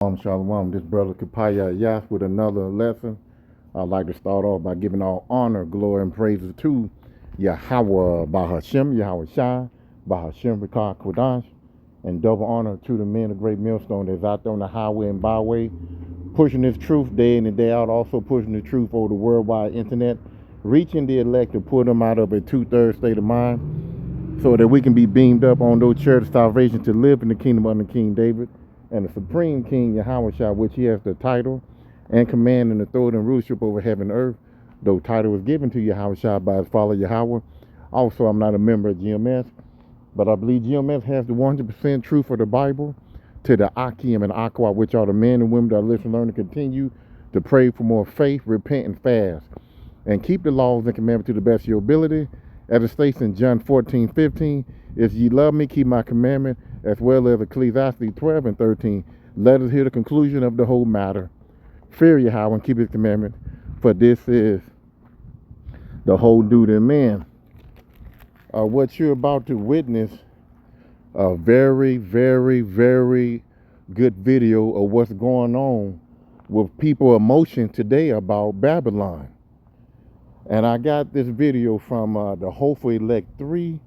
Shalom, this brother Kapaya Yas with another lesson. I'd like to start off by giving all honor, glory, and praises to Yahweh Bahashem, Yahweh Shai, Bahashem Rikah Kodash, and double honor to the men of Great Millstone that's out there on the highway and byway, pushing this truth day in and day out, also pushing the truth over the worldwide internet, reaching the elect to pull them out of a two-thirds state of mind so that we can be beamed up on those chairs of salvation to live in the kingdom of the King David and the supreme king Yahweh Shah, which he has the title and command and authority and rulership over heaven and earth. Though title was given to Yahweh Shah by his father Yahweh. Also, I'm not a member of GMS, but I believe GMS has the 100% truth of the Bible to the Akim and Aqua, which are the men and women that listen, learn, and continue to pray for more faith, repent, and fast, and keep the laws and commandments to the best of your ability. As it states in John 14:15, if ye love me, keep my commandment, as well as Ecclesiastes 12 and 13. Let us hear the conclusion of the whole matter. Fear Yahweh and keep his commandment, for this is the whole duty of man. What you're about to witness, a very, very, very good video of what's going on with people's emotion today about Babylon. And I got this video from the Hopeful Elect 3.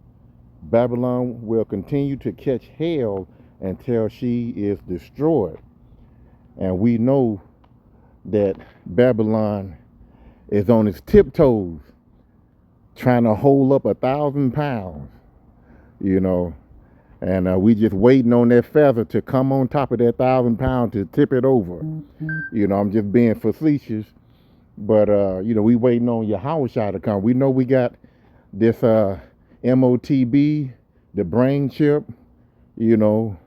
Babylon will continue to catch hell until she is destroyed. And we know that Babylon is on its tiptoes trying to hold up 1,000 pounds, you know. And we just waiting on that feather to come on top of that 1,000 pounds to tip it over. You know, I'm just being facetious. But, you know, we waiting on Yahweh Shah to come. We know we got this MOTB, the brain chip, you know,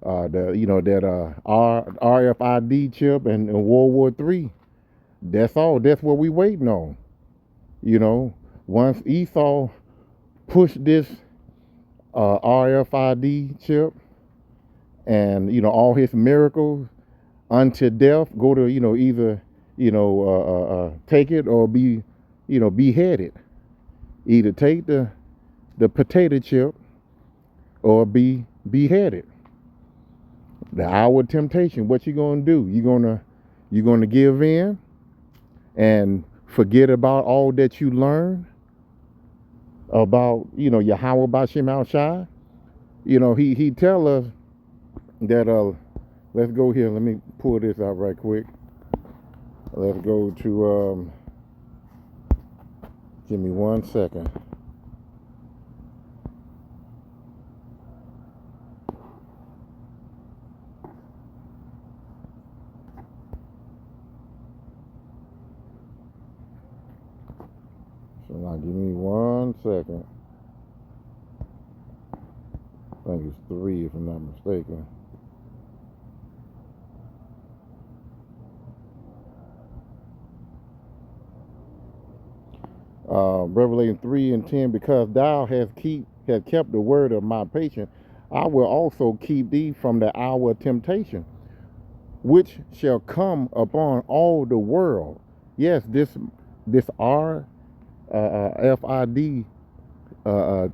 that RFID chip and World War III. That's all. That's what we waiting on. You know, once Esau pushed this RFID chip and, you know, all his miracles unto death, go to, you know, either, you know, take it or be, you know, beheaded. Either take the potato chip or be beheaded. The hour of temptation, what you gonna do? You gonna give in and forget about all that you learned about, you know, Yahweh Bashem Al Shai? You know, he tell us that let's go here, let me pull this out right quick. Let's go to give me 1 second. So now give me 1 second. I think it's 3 if I'm not mistaken. Revelation 3 and 10, because thou hast kept the word of my patience, I will also keep thee from the hour of temptation, which shall come upon all the world. Yes, this RFID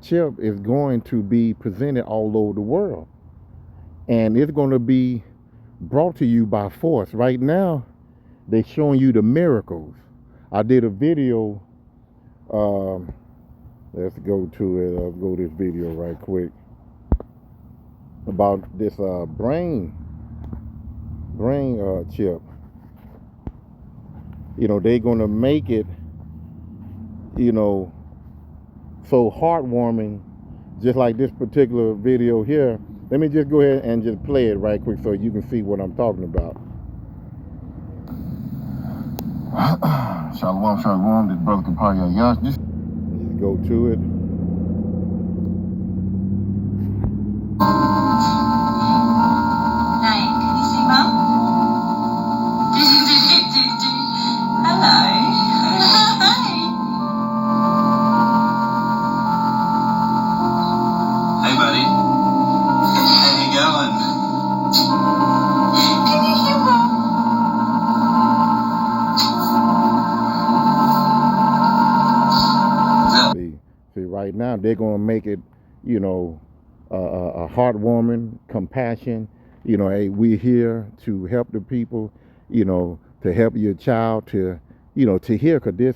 chip is going to be presented all over the world, and it's going to be brought to you by force. Right now, they're showing you the miracles. I did a video. Let's go to it. I'll go to this video right quick about this brain chip. You know, they're gonna make it, you know, so heartwarming, just like this particular video here. Let me just go ahead and just play it right quick so you can see what I'm talking about. Shalom, shalom. This brother Kapaya Yas. Just go to it. Hey, can you see Mum? Hello. Hey, buddy. How you going? Can you hear Mum? See, right now they're gonna make it, you know, a heartwarming, compassion, Hey, we're here to help the people, to help your child to, to hear. Because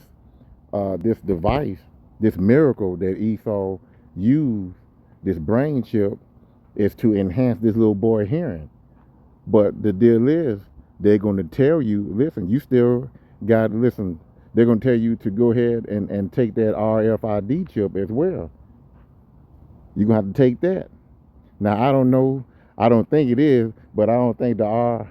this device, this miracle that Esau used, this brain chip, is to enhance this little boy hearing. But the deal is, they're going to tell you, listen, you still got to listen. They're going to tell you to go ahead and take that RFID chip as well. You're going to have to take that. Now, I don't know. I don't think it is, but I don't think the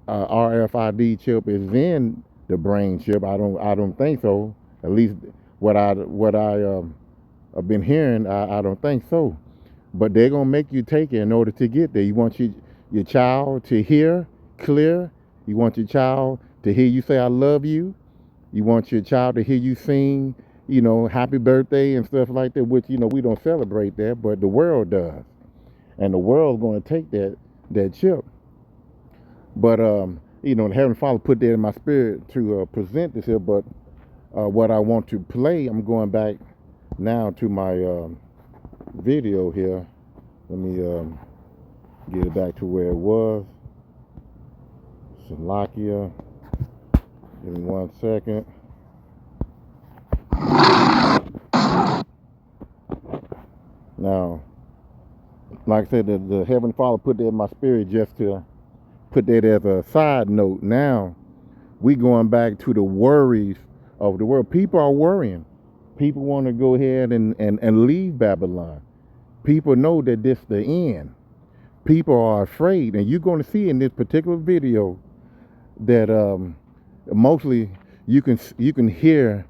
RFID chip is in the brain chip. I don't think so. At least what I have been hearing, I don't think so. But they're gonna make you take it in order to get there. You want your child to hear clear. You want your child to hear you say "I love you." You want your child to hear you sing, "Happy Birthday" and stuff like that. Which we don't celebrate that, but the world does, and the world's going to take that chip. But the Heavenly Father put that in my spirit to present this here. But what I want to play, I'm going back now to my video here. Let me get it back to where it was. Slovakia. Give me 1 second. Now, like I said, the Heavenly Father put that in my spirit just to put that as a side note. Now, we going back to the worries of the world. People are worrying. People want to go ahead and leave Babylon. People know that this is the end. People are afraid. And you're going to see in this particular video that mostly you can hear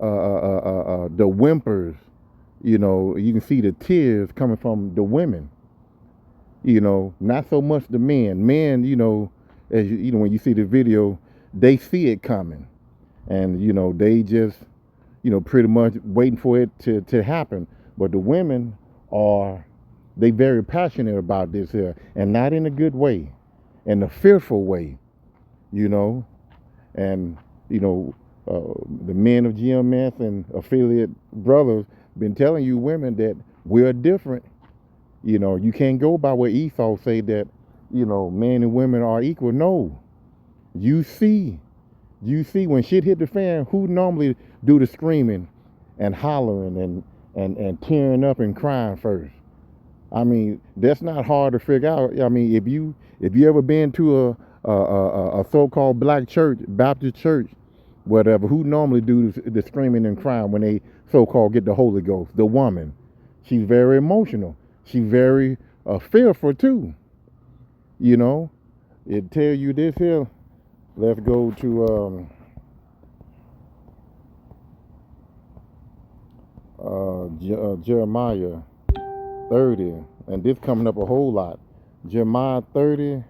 the whimpers. You can see the tears coming from the women. Not so much the men. Men, as when you see the video, they see it coming, and they just pretty much waiting for it to happen. But the women they very passionate about this here, and not in a good way, in a fearful way, and the men of GMS and affiliate brothers been telling you women that we're different. You can't go by what Esau say that men and women are equal. No, you see when shit hit the fan, who normally do the screaming and hollering and tearing up and crying first? I mean, that's not hard to figure out. I mean, if you ever been to a so-called black church, Baptist church, whatever, who normally do the screaming and crying when they so-called get the Holy Ghost? The woman. She's very emotional. She's very fearful too. It tell you this here. Let's go to Jeremiah 30, and this coming up a whole lot. Jeremiah 30,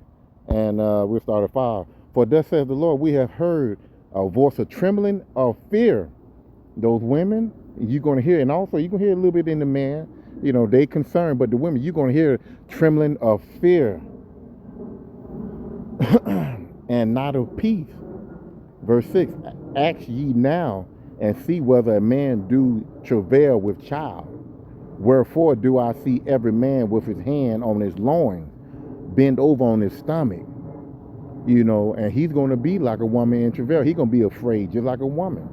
and we'll start at 5. For thus says the Lord, we have heard a voice of trembling of fear. Those women, you're going to hear, and also you can hear a little bit in the man, they concerned, but the women, you're going to hear trembling of fear and not of peace. Verse 6, ask ye now and see whether a man do travail with child. Wherefore do I see every man with his hand on his loins, bend over on his stomach, and he's going to be like a woman in travail. He's going to be afraid just like a woman.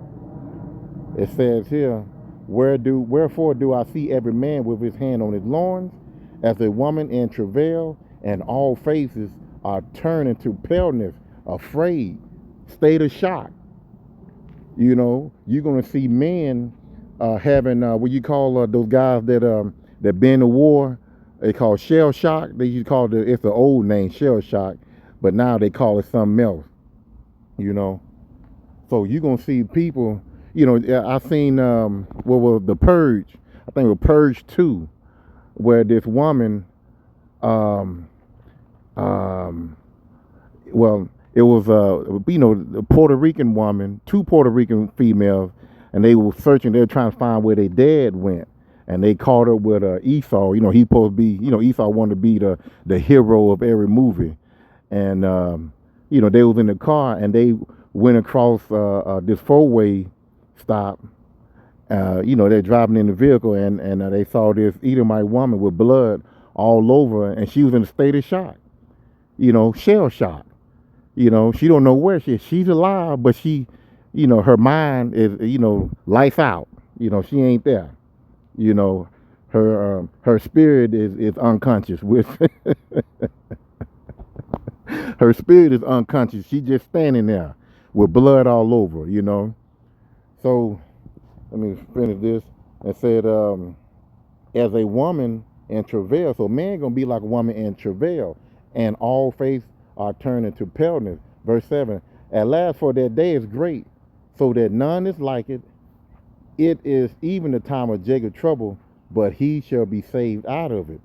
It says here, wherefore do I see every man with his hand on his loins, as a woman in travail, and all faces are turned into paleness, afraid, state of shock. You're going to see men having what you call those guys that been to war. They call shell shock. They used to call it's an old name, shell shock, but now they call it something else. So you're going to see people. I seen what was The Purge. I think it was Purge 2, where this woman, it was a Puerto Rican woman, 2 Puerto Rican females, and they were searching. They were trying to find where their dad went, and they caught her with Esau. He supposed to be, Esau wanted to be the hero of every movie, and they was in the car, and they went across this 4-way stop. They're driving in the vehicle, and they saw this Edomite woman with blood all over, and she was in a state of shock. shell shocked. She don't know where she is. She's alive, but she, her mind is, lights out. She ain't there. You know, her spirit is unconscious. With her spirit is unconscious. She just standing there with blood all over. So let me finish this. It said, as a woman in travail, so man gonna be like a woman in travail, and all faces are turned into paleness. Verse 7. At last, for that day is great, so that none is like it. It is even the time of Jacob's trouble, but he shall be saved out of it.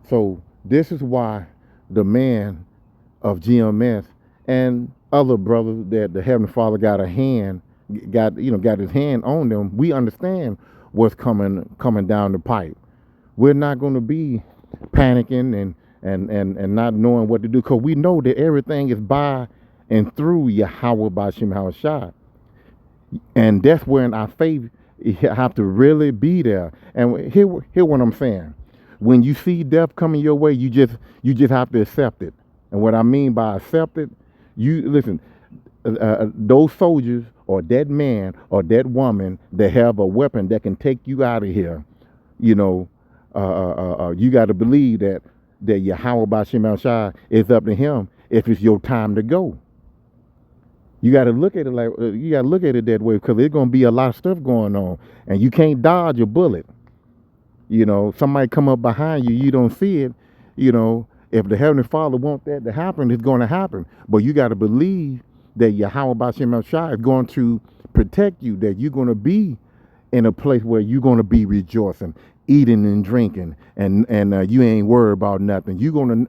So this is why the man of GMS and other brothers that the Heavenly Father got his hand on them. We understand what's coming down the pipe. We're not going to be panicking and not knowing what to do, because we know that everything is by and through Yahweh Bashim Hawashai. And that's when our faith, you have to really be there. And hear what I'm saying. When you see death coming your way, you just have to accept it. And what I mean by accept it, you listen. Those soldiers or that man or that woman that have a weapon that can take you out of here, you got to believe that Yahweh Bashim Shai is up to him if it's your time to go. You got to look at it that way, because there's gonna be a lot of stuff going on, and you can't dodge a bullet. Somebody come up behind you, you don't see it. If the Heavenly Father wants that to happen, it's going to happen. But you got to believe that Yahweh Bashim Shai is going to protect you, that you're going to be in a place where you're going to be rejoicing, eating and drinking, and you ain't worried about nothing. You want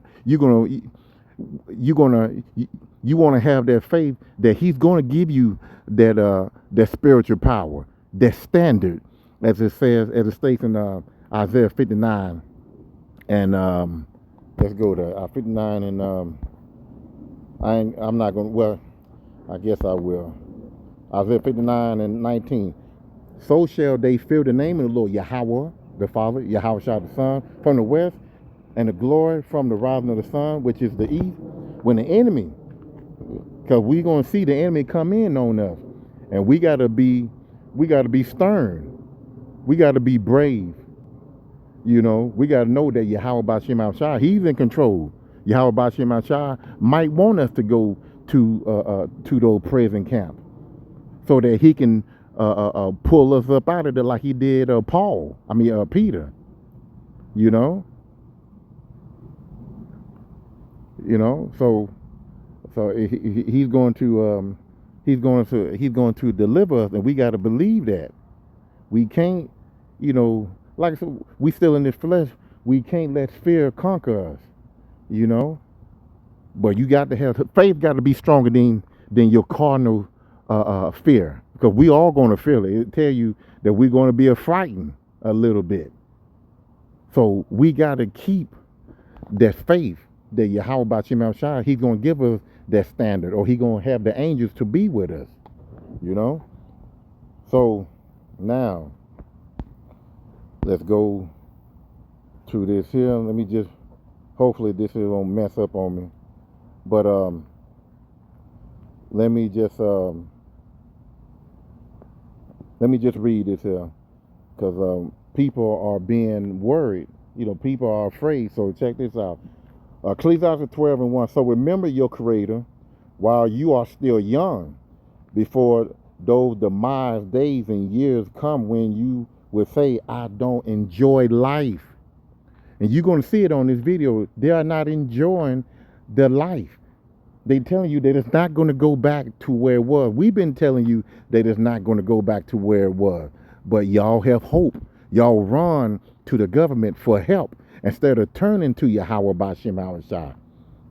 to have that faith that he's going to give you that spiritual power, that standard, as it states in Isaiah 59, and let's go to 59, and I'm not going to, well, I guess I will. Isaiah 59 and 19. So shall they fear the name of the Lord, Yahweh, the Father, Yahweh Shai, the Son, from the west, and the glory from the rising of the sun, which is the east. When the enemy, because we're going to see the enemy come in on us, and we got to be stern. We got to be brave. We got to know that Yahweh Bashim Shai, he's in control. Yahweh Bashim Shai might want us to go to those prison camps so that he can pull us up out of there like he did Peter. So he's going to deliver us, and we got to believe that. We can't, like I said, we still in this flesh. We can't let fear conquer us, But you got to have faith. Got to be stronger than your carnal fear, because we all going to feel it. It tell you that we're going to be frightened a little bit. So we got to keep that faith that Yahweh Bashim Shai, he's going to give us that standard, or he's going to have the angels to be with us, So now let's go to this here. Let me just, hopefully this won't mess up on me. But let me just read this here, because people are being worried. People are afraid. So check this out. Ecclesiastes 12 and 1. So remember your Creator while you are still young, before those demise days and years come when you will say, I don't enjoy life. And you're going to see it on this video. They are not enjoying their life. They telling you that it's not going to go back to where it was. We've been telling you that it's not going to go back to where it was. But y'all have hope. Y'all run to the government for help instead of turning to Yahweh Bashim Hawashai.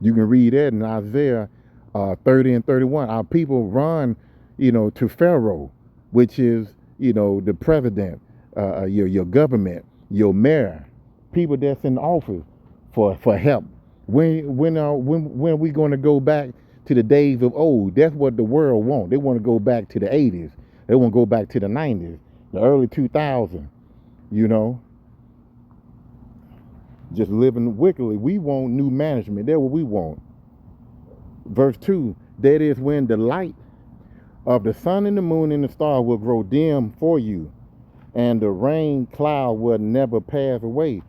You can read that in Isaiah 30 and 31. Our people run, to Pharaoh, which is, the president, your government, your mayor, people that's in office for help. When are we going to go back to the days of old? That's what the world wants. They want to go back to the 80s. They want to go back to the 90s, the early 2000s, just living wickedly. We want new management. That's what we want. Verse 2, that is when the light of the sun and the moon and the star will grow dim for you, and the rain cloud will never pass away.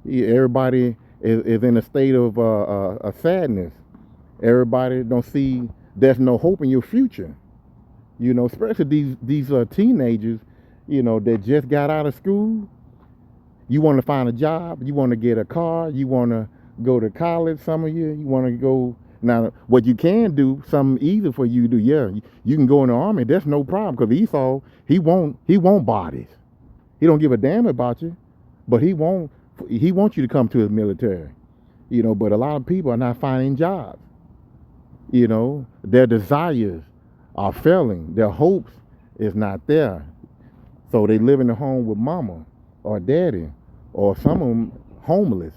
Everybody is in a state of sadness. Everybody don't see there's no hope in your future. You know, especially these teenagers, you know, that just got out of school. You want to find a job, you want to get a car, you want to go to college. Some of you want to go. Now, what you can do, something easy for you to do, yeah, you can go in the army. That's no problem, because Esau, he won't bodies. He don't give a damn about you, but he wants you to come to his military. You know, but a lot of people are not finding jobs. You know, their desires are failing. Their hopes is not there. So they live in the home with mama or daddy, or some of them homeless.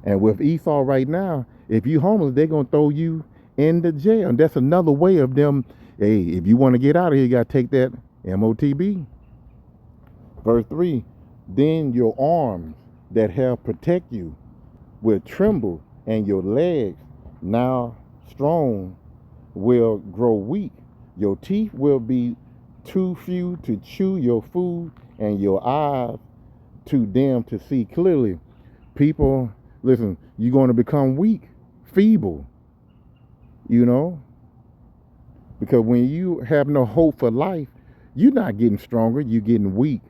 And with Esau right now, if you homeless, they're going to throw you in the jail. And that's another way of them, hey, if you want to get out of here, you got to take that MOTB. Verse 3, then your arms that have protect you will tremble, and your legs, now strong, will grow weak. Your teeth will be too few to chew your food, and your eyes too dim to see clearly. People, listen, you're going to become weak, feeble, you know, because when you have no hope for life, you're not getting stronger, you're getting weak.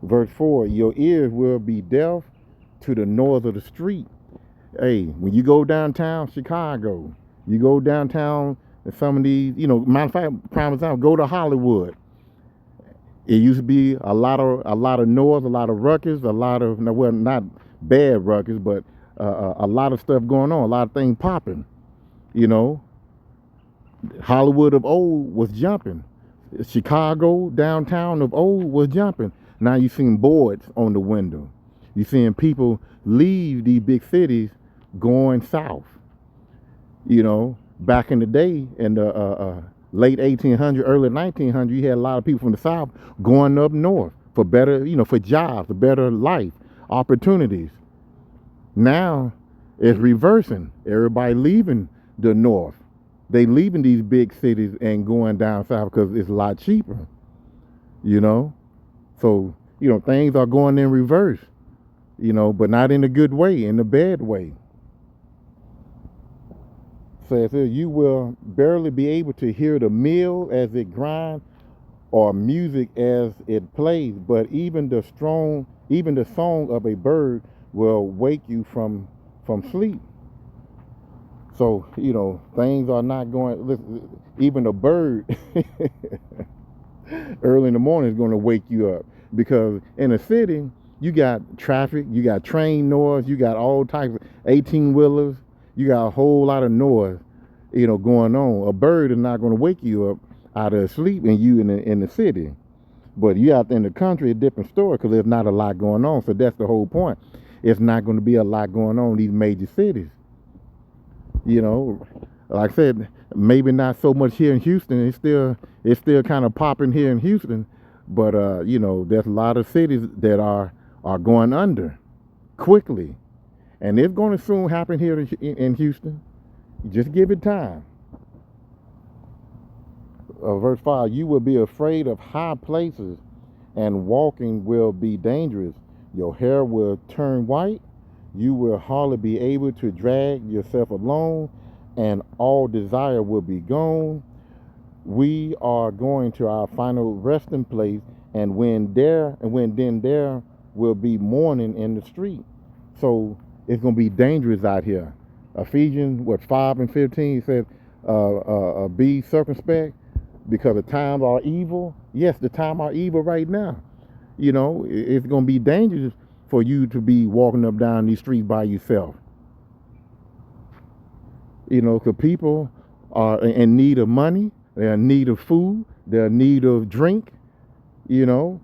Verse 4, your ears will be deaf to the noise of the street. Hey, when you go downtown Chicago, you go downtown and some of these, you know, matter of fact, prime example, go to Hollywood. It used to be a lot of noise, a lot of ruckus, a lot of, well, not bad ruckus, but a lot of stuff going on, a lot of things popping. You know, Hollywood of old was jumping. Chicago downtown of old was jumping. Now you're seeing boards on the window. You're seeing people leave these big cities going south. You know, back in the day, in the late 1800s, early 1900s, you had a lot of people from the south going up north for better, you know, for jobs, a better life, opportunities. Now it's reversing. Everybody leaving the north. They leaving these big cities and going down south because it's a lot cheaper, you know. So, you know, things are going in reverse, you know, but not in a good way, in a bad way. Says here, you will barely be able to hear the mill as it grinds or music as it plays, but even the song of a bird will wake you from sleep. So, you know, things are not going, listen, even a bird early in the morning is going to wake you up, because in a city, you got traffic, you got train noise, you got all types of 18-wheelers, you got a whole lot of noise, you know, going on. A bird is not going to wake you up out of sleep and you in the city. But you out there in the country, a different story, because there's not a lot going on. So that's the whole point. It's not going to be a lot going on in these major cities. You know, like I said, maybe not so much here in Houston. It's still kind of popping here in Houston. But, you know, there's a lot of cities that are going under quickly. And it's going to soon happen here in Houston. Just give it time. Verse 5, you will be afraid of high places, and walking will be dangerous. Your hair will turn white. You will hardly be able to drag yourself along, and all desire will be gone. We are going to our final resting place, and when there will be mourning in the street. So it's going to be dangerous out here. Ephesians 5:15 says, be circumspect, because the times are evil. Yes, the times are evil right now. You know, it's going to be dangerous for you to be walking up down these streets by yourself. You know, because people are in need of money, they're in need of food, they're in need of drink, you know.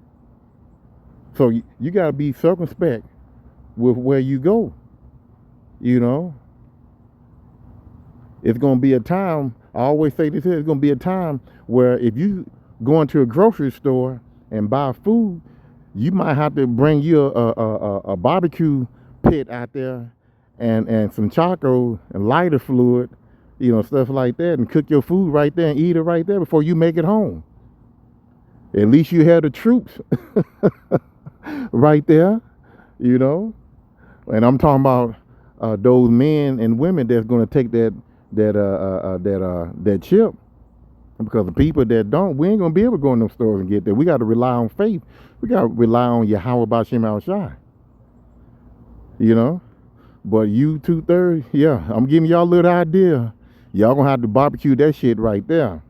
So you got to be circumspect with where you go, you know. It's going to be a time, I always say this here, it's going to be a time where if you go into a grocery store and buy food, you might have to bring you a barbecue pit out there and some charcoal and lighter fluid, stuff like that, and cook your food right there and eat it right there before you make it home. At least you have the troops right there, you know. And I'm talking about those men and women that's going to take that chip, because the people that don't, we ain't going to be able to go in those stores and get that. We got to rely on faith. We got to rely on Yahweh B'Shem Al Shai, you know. But you 2/3, yeah, I'm giving y'all a little idea. Y'all gonna have to barbecue that shit right there,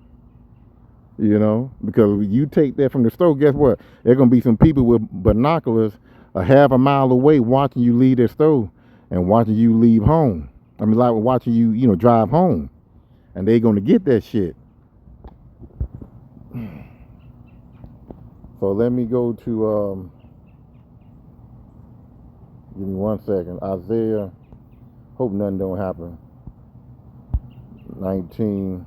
you know, because you take that from the store, guess what? There gonna be some people with binoculars a half a mile away watching you leave their store and watching you leave home. I mean, like watching you, drive home, and they gonna get that shit. So let me go to give me 1 second. Isaiah, hope nothing don't happen. 19.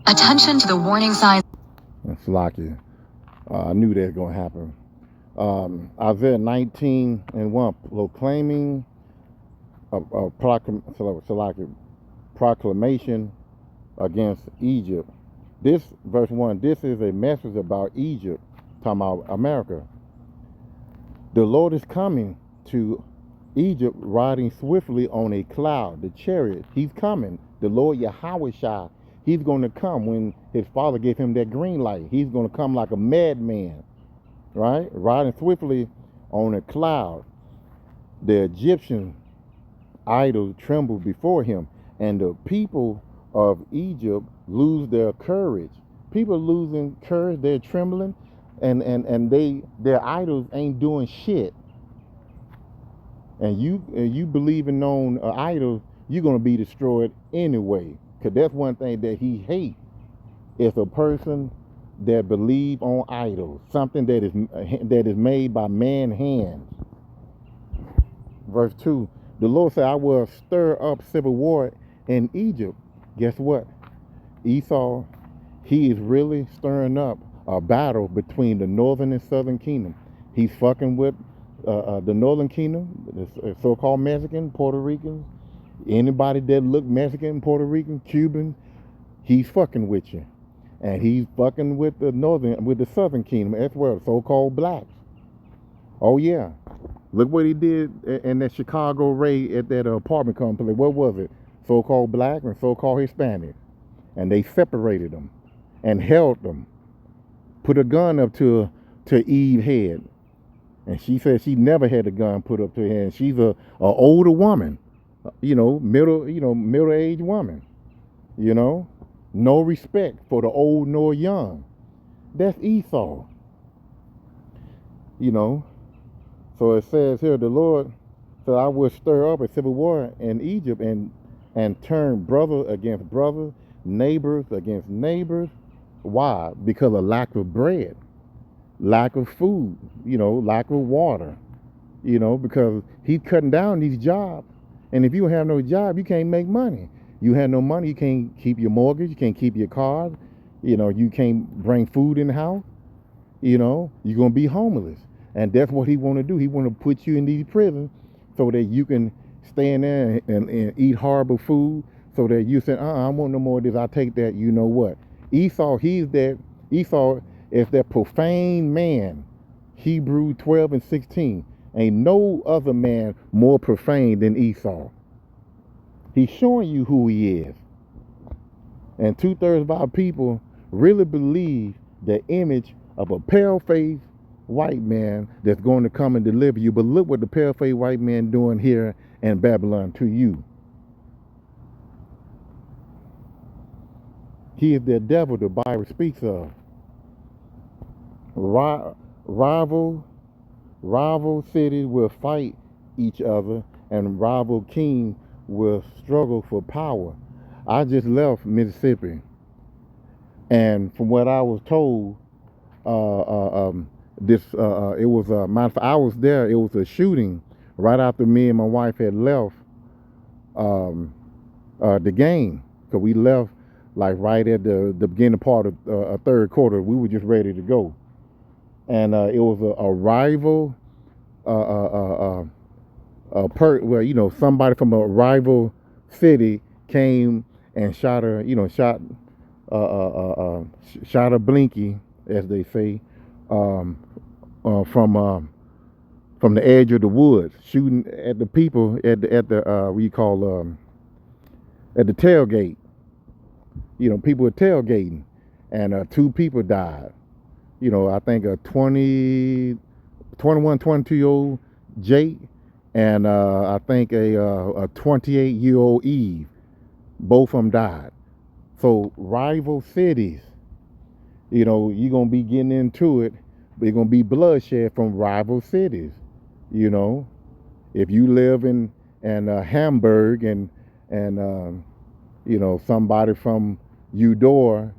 Attention to the warning signs. And Slakia. I knew that was going to happen. Isaiah 19:1, proclaiming a proclamation against Egypt. This, verse 1, this is a message about Egypt, talking about America. The Lord is coming to Egypt riding swiftly on a cloud, the chariot. He's coming. The Lord Yahweh Shai, he's going to come when his father gave him that green light. He's going to come like a madman, right? Riding swiftly on a cloud. The Egyptian idols trembled before him, and the people of Egypt lose their courage. People losing courage, they're trembling, and their idols ain't doing shit. And you believing on idols, you're gonna be destroyed anyway. Cause that's one thing that he hates, is a person that believe on idols, something that is made by man's hands. Verse 2, the Lord said, I will stir up civil war in Egypt. Guess what? Esau, he is really stirring up a battle between the northern and southern kingdom. He's fucking with the northern kingdom, the so-called Mexican, Puerto Ricans, anybody that look Mexican, Puerto Rican, Cuban, he's fucking with you. And he's fucking with the southern kingdom as well, so-called blacks. Oh yeah. Look what he did in that Chicago raid at that apartment complex. What was it? So-called black and so-called Hispanic. And they separated them and held them. Put a gun up to Eve's head. And she said she never had a gun put up to her head. She's a older woman, middle-aged woman, no respect for the old nor young. That's Esau, So it says here, the Lord said, I will stir up a civil war in Egypt and turn brother against brother, neighbors against neighbors. Why? Because of lack of bread, lack of food, lack of water, because he's cutting down these jobs. And if you have no job, you can't make money. You have no money, you can't keep your mortgage, you can't keep your cars, you can't bring food in the house, you're going to be homeless. And that's what he want to do. He want to put you in these prisons so that you can stay in there and eat horrible food, so that you say, I want no more of this, I'll take that, you know what. Esau is that profane man. Hebrews 12:16. Ain't no other man more profane than Esau. He's showing you who he is. And 2/3 of our people really believe the image of a pale-faced white man that's going to come and deliver you. But look what the pale-faced white man doing here in Babylon to you. He is the devil the Bible speaks of. Rival cities will fight each other, and rival kings will struggle for power. I just left Mississippi, and from what I was told, it was I was there. It was a shooting right after me and my wife had left the game, because we left like right at the beginning part of third quarter. We were just ready to go, and it was a rival somebody from a rival city came and shot shot a blinky, as they say, um, from the edge of the woods, shooting at the people at the tailgate. People were tailgating, and two people died. I think a 21, 22-year-old Jake, and I think a 28-year-old Eve. Both of them died. So rival cities, you're gonna be getting into it, but you're gonna be bloodshed from rival cities. You know, if you live in Hamburg and somebody from Eudora,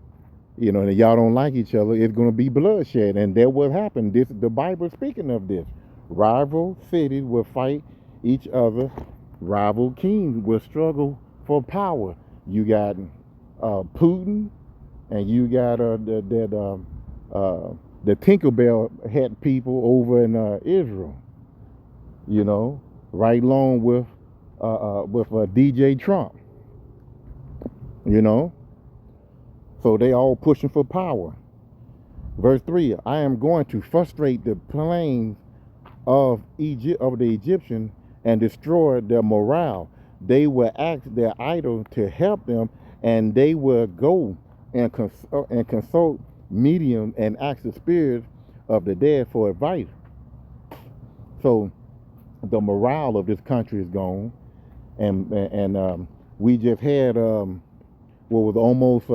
and y'all don't like each other, it's gonna be bloodshed, and that will happen. The Bible speaking of this. Rival cities will fight each other. Rival kings will struggle for power. You got Putin, and you got the Tinkerbell hat people over in Israel. Right along with DJ Trump. So they all pushing for power. Verse 3: I am going to frustrate the plans of the Egyptian and destroy their morale. They will ask their idol to help them, and they will go and consult medium and ask the spirits of the dead for advice. So the morale of this country is gone, and we just had what was almost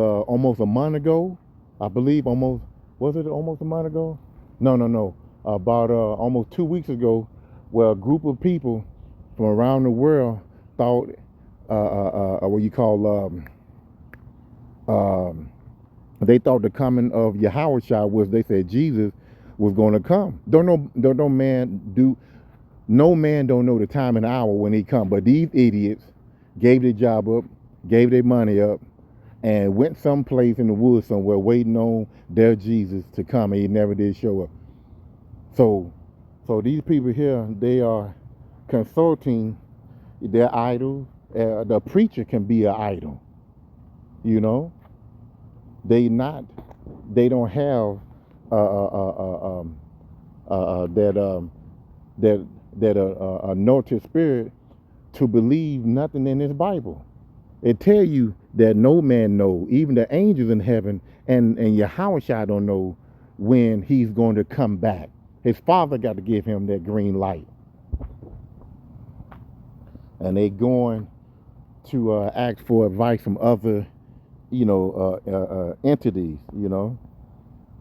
a month ago, I believe. Was it almost a month ago? No. About almost 2 weeks ago, where a group of people from around the world thought they thought the coming of Yahushua was, they said Jesus was going to come. No man don't know the time and hour when he come. But these idiots gave their job up, gave their money up, and went someplace in the woods somewhere waiting on their Jesus to come, and he never did show up. So these people here, they are consulting their idols. The preacher can be an idol. They don't have that anointed spirit to believe nothing in this Bible. It tell you that no man know, even the angels in heaven and Yahushua don't know when he's going to come back. His father got to give him that green light. And they going to ask for advice from other, entities.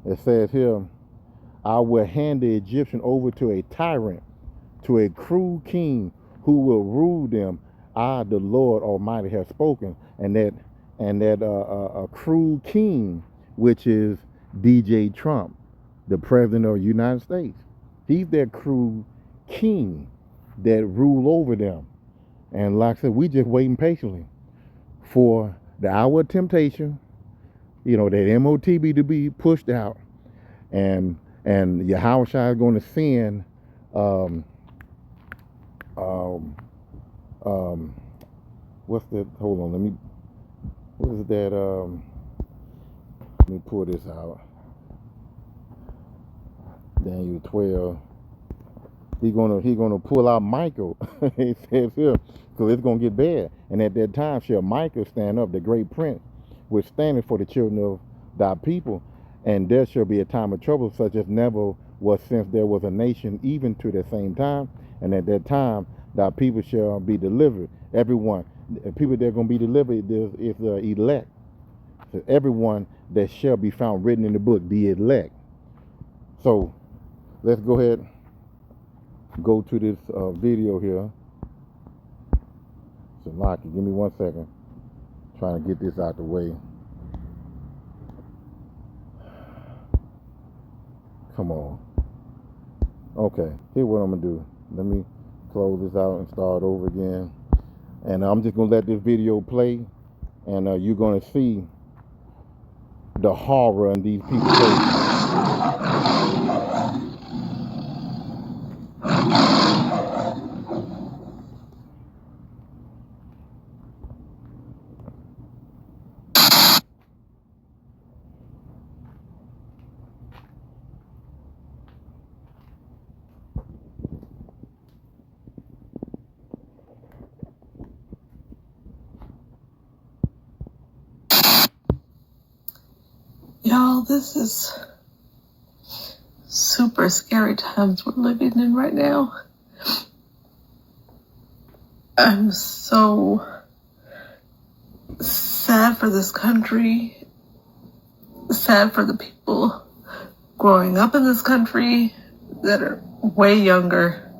It says here, I will hand the Egyptian over to a tyrant, to a cruel king who will rule them. I, the Lord Almighty, have spoken. And that cruel king, which is DJ Trump, the president of the United States. He's that cruel king that rule over them. And like I said, we just waiting patiently for the hour of temptation, that MOTB to be pushed out, and Yahushua is going to send what's that? Hold on, what is that? Let me pull this out. Daniel 12. He's gonna pull out Michael. It says here, because it's gonna get bad. And at that time shall Michael stand up, the great prince, which standeth for the children of thy people, and there shall be a time of trouble such as never was since there was a nation, even to the same time. And at that time thy people shall be delivered. Everyone, the people that are gonna be delivered is the elect. So everyone that shall be found written in the book, the elect. So let's go ahead. Go to this video here. So Lockie, give me 1 second. Trying to get this out the way. Come on. Okay, here's what I'm gonna do. Let me close this out and start over again. And I'm just gonna let this video play, and you're gonna see the horror in these people's faces. Well, this is super scary times we're living in right now. I'm so sad for this country, sad for the people growing up in this country that are way younger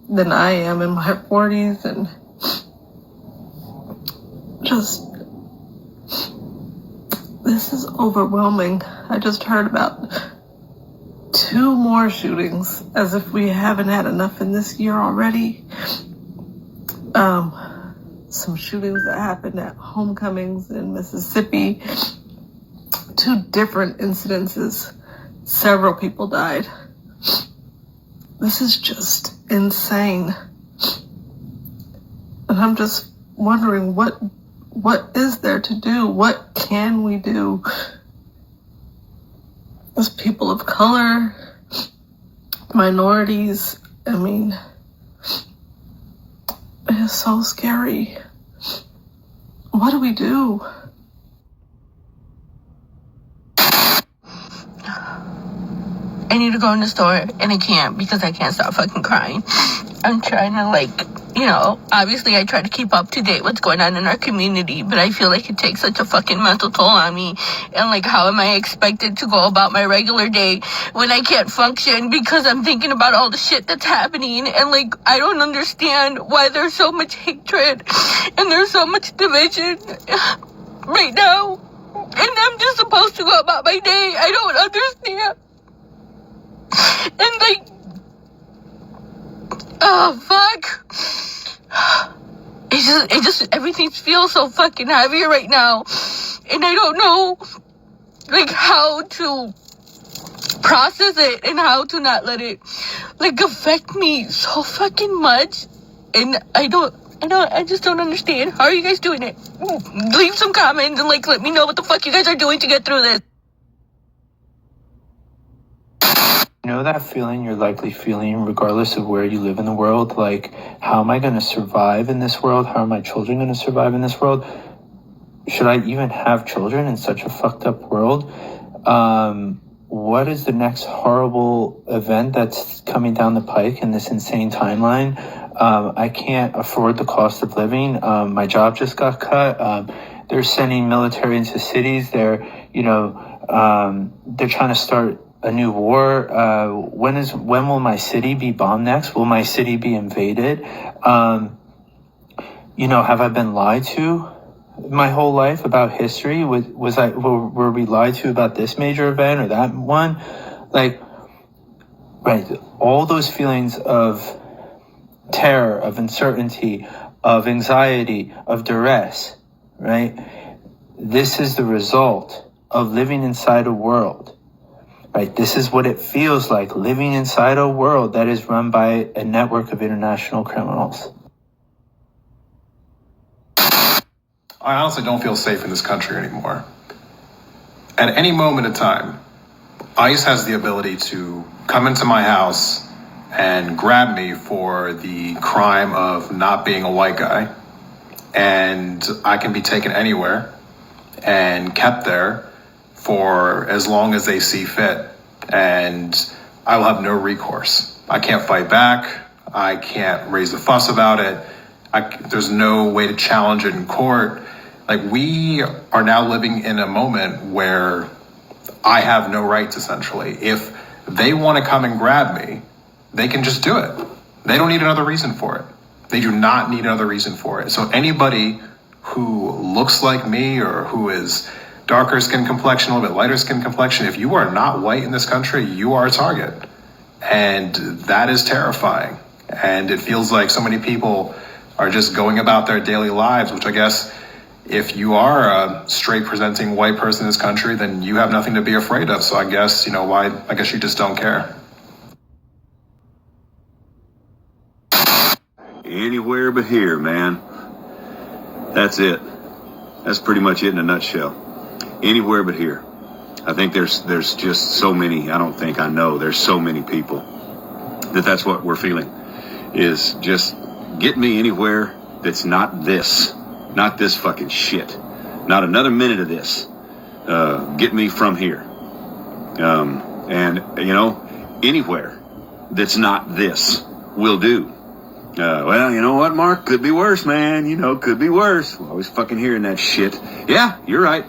than I am in my 40s, and just, this is overwhelming. I just heard about 2 more shootings, as if we haven't had enough in this year already. Some shootings that happened at homecomings in Mississippi. 2 different incidences. Several people died. This is just insane. And I'm just wondering, what is there to do? What can we do as people of color, minorities? I mean, it is so scary. What do we do? I need to go in the store, and I can't because I can't stop fucking crying. I'm trying to, obviously I try to keep up to date what's going on in our community, but I feel like it takes such a fucking mental toll on me. And, how am I expected to go about my regular day when I can't function because I'm thinking about all the shit that's happening? And, I don't understand why there's so much hatred and there's so much division right now. And I'm just supposed to go about my day. I don't understand. And, oh, fuck. It just, everything feels so fucking heavy right now. And I don't know, how to process it and how to not let it, affect me so fucking much. And I just don't understand. How are you guys doing it? Leave some comments and, let me know what the fuck you guys are doing to get through this. You know that feeling you're likely feeling regardless of where you live in the world? How am I going to survive in this world? How are my children going to survive in this world? Should I even have children in such a fucked up world? What is the next horrible event that's coming down the pike in this insane timeline? I can't afford the cost of living. My job just got cut. They're sending military into cities. They're trying to start a new war. When will my city be bombed next? Will my city be invaded? Have I been lied to my whole life about history? Were we lied to about this major event or that one? Right, all those feelings of terror, of uncertainty, of anxiety, of duress, right? This is the result of living inside a world. Right, this is what it feels like, living inside a world that is run by a network of international criminals. I honestly don't feel safe in this country anymore. At any moment in time, ICE has the ability to come into my house and grab me for the crime of not being a white guy. And I can be taken anywhere and kept there for as long as they see fit, and I will have no recourse. I can't fight back. I can't raise a fuss about it. There's no way to challenge it in court. We are now living in a moment where I have no rights, essentially. If they want to come and grab me, they can just do it. They don't need another reason for it. They do not need another reason for it. So anybody who looks like me or who is darker skin complexion, a little bit lighter skin complexion, if you are not white in this country, you are a target. And that is terrifying. And it feels like so many people are just going about their daily lives, which I guess if you are a straight presenting white person in this country, then you have nothing to be afraid of. So I guess, I guess you just don't care. Anywhere but here, man. That's it. That's pretty much it in a nutshell. Anywhere but here. I think there's just so many, I know there's so many people that's what we're feeling, is just get me anywhere that's not this fucking shit. Not another minute of this. Get me from here. And, you know, anywhere that's not this will do. Well, you know what, Mark? Could be worse, man. You know, could be worse. We're always fucking hearing that shit. Yeah, you're right.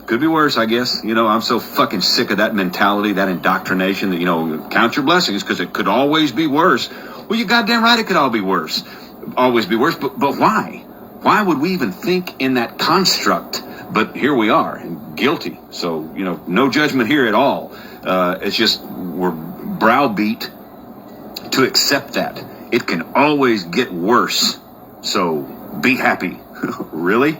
Could be worse, I guess. You know, I'm so fucking sick of that mentality, that indoctrination that, you know, count your blessings because it could always be worse. Well, you're goddamn right it could all be worse. Always be worse. But why? Why would we even think in that construct? But here we are, and guilty. So, you know, no judgment here at all. It's just we're browbeat to accept that. It can always get worse. So be happy. Really?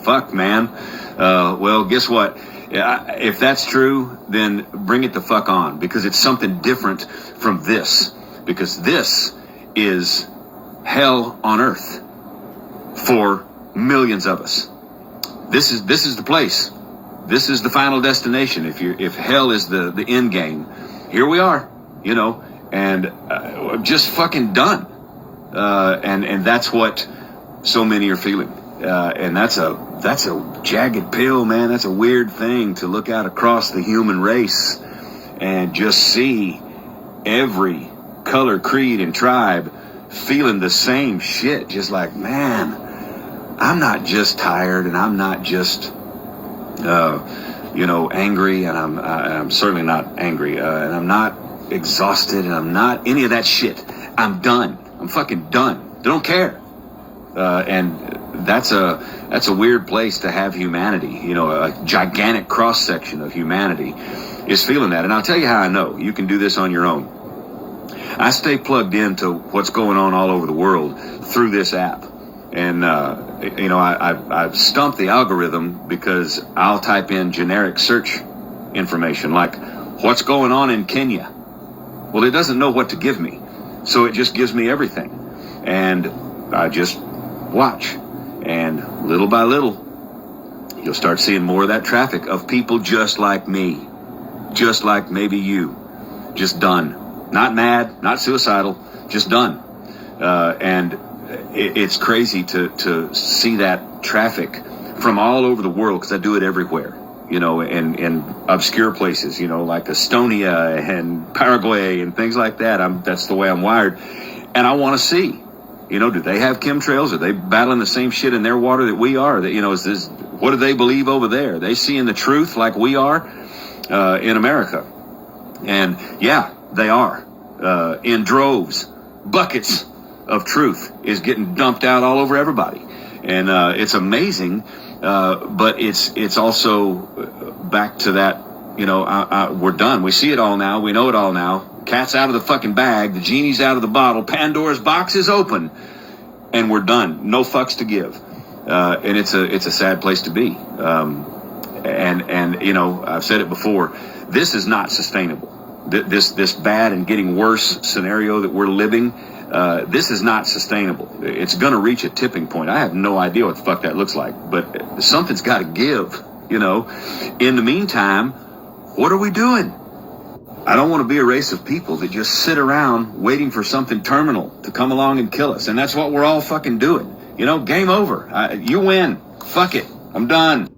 Fuck, man. Well, guess what? If that's true, then bring it the fuck on, because it's something different from this. Because this is hell on earth for millions of us. This is the place. This is the final destination. If hell is the end game, here we are, you know, and just fucking done. And that's what so many are feeling. And that's a jagged pill, man. That's a weird thing to look out across the human race and just see every color, creed, and tribe feeling the same shit. Just like, man, I'm not just tired, and I'm not just, you know, angry, and I'm certainly not angry, and I'm not exhausted, and I'm not any of that shit. I'm done. I'm fucking done. Don't care. And that's a weird place to have humanity. You know, a gigantic cross section of humanity is feeling that. And I'll tell you how I know. You can do this on your own. I stay plugged into what's going on all over the world through this app. And, you know, I've stumped the algorithm because I'll type in generic search information like what's going on in Kenya. Well, it doesn't know what to give me. So it just gives me everything. And I just watch. And little by little, you'll start seeing more of that traffic of people just like me. Just like maybe you. Just done. Not mad, not suicidal, just done. And it's crazy to see that traffic from all over the world, because I do it everywhere, you know, in obscure places, you know, like Estonia and Paraguay and things like that. That's the way I'm wired. And I want to see, you know, do they have chemtrails? Are they battling the same shit in their water that we are? That, you know, what do they believe over there? Are they seeing the truth like we are in America? And yeah, they are. In droves, buckets of truth is getting dumped out all over everybody. And it's amazing, but it's also back to that, you know, we're done. We see it all now. We know it all now. Cat's out of the fucking bag. The genie's out of the bottle. Pandora's box is open. And we're done. No fucks to give. And it's a sad place to be. And you know, I've said it before, this is not sustainable. This bad and getting worse scenario that we're living, this is not sustainable. It's going to reach a tipping point. I have no idea what the fuck that looks like, but something's got to give, you know. In the meantime, what are we doing? I don't want to be a race of people that just sit around waiting for something terminal to come along and kill us. And that's what we're all fucking doing. You know, game over. You win. Fuck it. I'm done.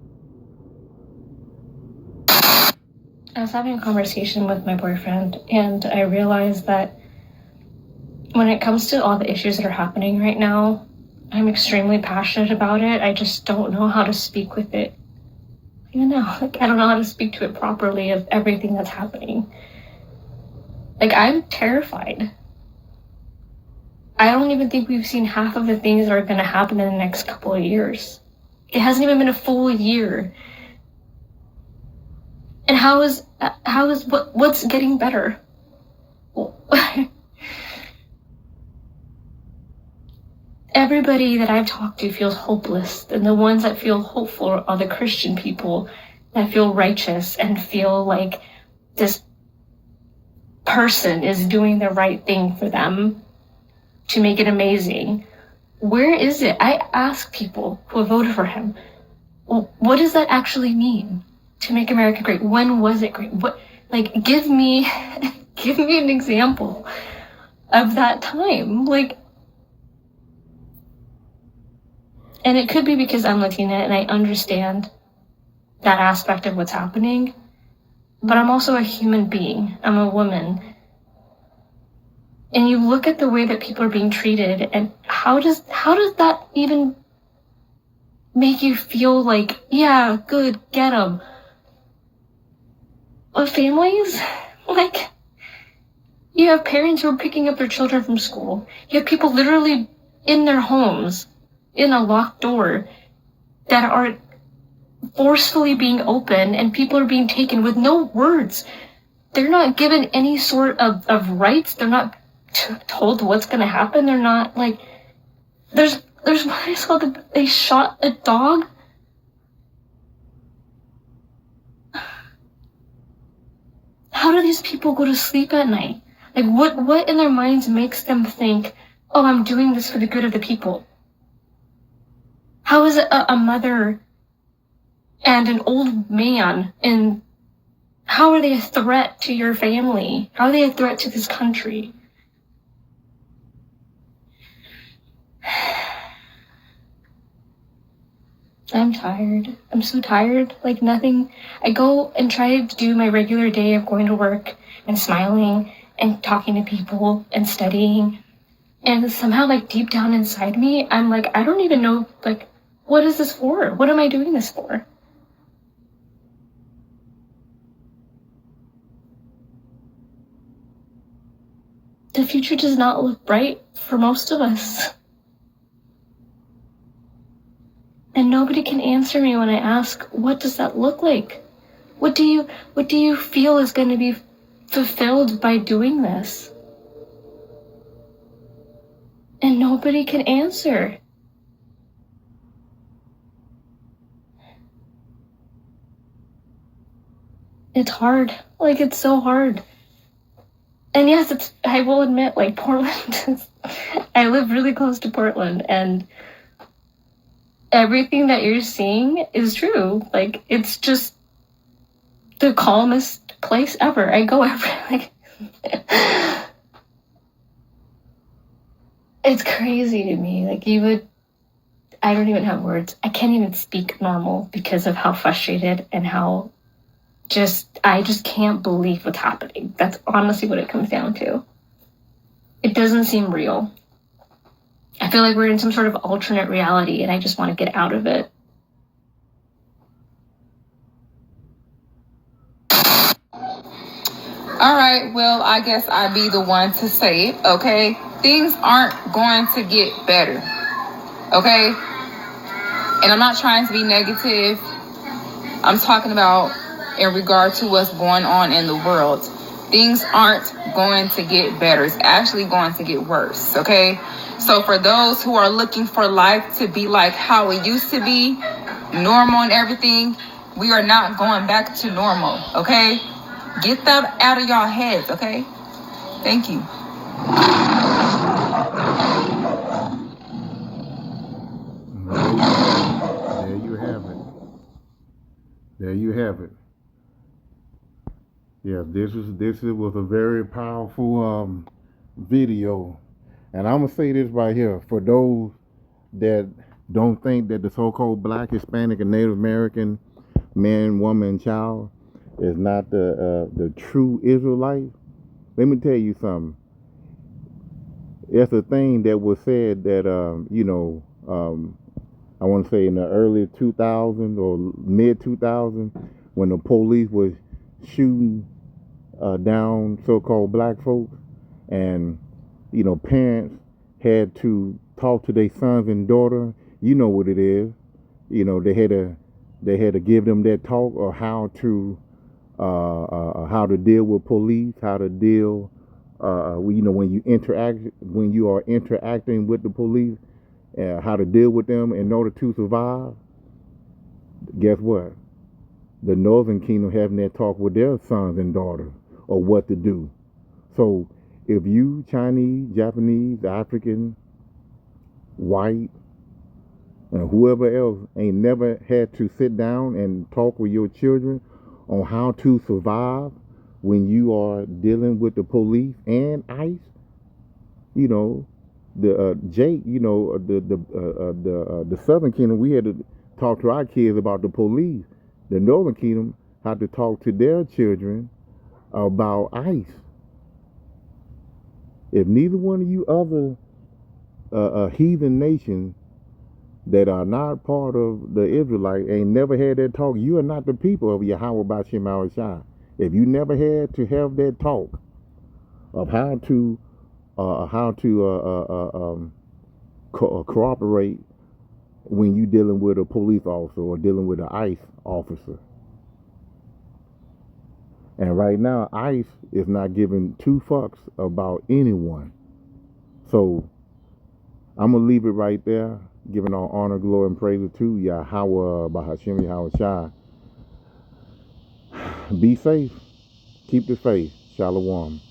I was having a conversation with my boyfriend, and I realized that when it comes to all the issues that are happening right now, I'm extremely passionate about it. I just don't know how to speak with it. You know, like, I don't know how to speak to it properly of everything that's happening. Like, I'm terrified. I don't even think we've seen half of the things that are going to happen in the next couple of years. It hasn't even been a full year. And what's getting better? Everybody that I've talked to feels hopeless, and the ones that feel hopeful are the Christian people that feel righteous and feel like this person is doing the right thing for them to make it amazing. Where is it? I ask people who have voted for him, what does that actually mean? To make America great. When was it great? What, like, give me an example of that time. Like, and it could be because I'm Latina and I understand that aspect of what's happening. but I'm also a human being. I'm a woman. And you look at the way that people are being treated, and how does that even make you feel like, yeah, good, get them? But families, like, you have parents who are picking up their children from school. You have people literally in their homes, in a locked door, that are forcefully being opened, and people are being taken with no words. They're not given any sort of rights. They're not told what's going to happen. They're not, like, there's one I saw that they shot a dog. How do these people go to sleep at night? Like, what in their minds makes them think, oh, I'm doing this for the good of the people? How is a mother and an old man, and how are they a threat to your family? How are they a threat to this country? I'm tired. I'm so tired. Like, nothing. I go and try to do my regular day of going to work and smiling and talking to people and studying. And somehow, like, deep down inside me, I'm like, I don't even know, like, what is this for? What am I doing this for? The future does not look bright for most of us. And nobody can answer me when I ask, what does that look like? What do you feel is going to be fulfilled by doing this? And nobody can answer. It's hard. Like, it's so hard. And yes, I will admit, like, Portland, I live really close to Portland, and everything that you're seeing is true. Like, it's just the calmest place ever. I go every, like, it's crazy to me. Like, I don't even have words. I can't even speak normal because of how frustrated and how I just can't believe what's happening. That's honestly what it comes down to. It doesn't seem real. I feel like we're in some sort of alternate reality, and I just want to get out of it. All right, well, I guess I'd be the one to say it, okay? Things aren't going to get better, okay? And I'm not trying to be negative. I'm talking about in regard to what's going on in the world. Things aren't going to get better. It's actually going to get worse, okay? So for those who are looking for life to be like how it used to be, normal and everything, we are not going back to normal, okay? Get that out of y'all heads, okay? Thank you. There you have it. There you have it. Yeah, this was a very powerful video, and I'm gonna say this right here for those that don't think that the so-called Black, Hispanic, and Native American man, woman, and child is not the true Israelite. Let me tell you something. It's a thing that was said that I want to say in the early 2000s or mid 2000s, when the police was shooting down so-called black folks, and parents had to talk to their sons and daughters. You know what it is. They had to give them that talk, or how to deal with police, how to deal when you are interacting with the police, how to deal with them in order to survive. Guess what? The Northern Kingdom having that talk with their sons and daughters, or what to do. So if you Chinese, Japanese, African, white, and whoever else ain't never had to sit down and talk with your children on how to survive when you are dealing with the police and ICE, the Jake, the Southern Kingdom, we had to talk to our kids about the police. The Northern Kingdom, how to talk to their children about ICE. If neither one of you other heathen nations that are not part of the Israelites ain't never had that talk, you are not the people of Yahweh Bashim Shai. If you never had to have that talk of how to cooperate when you dealing with a police officer or dealing with an ICE officer. And right now, ICE is not giving two fucks about anyone. So I'm going to leave it right there, giving all honor, glory, and praise to Yahweh Bahashim Yahweh Shai. Be safe. Keep the faith. Shalom.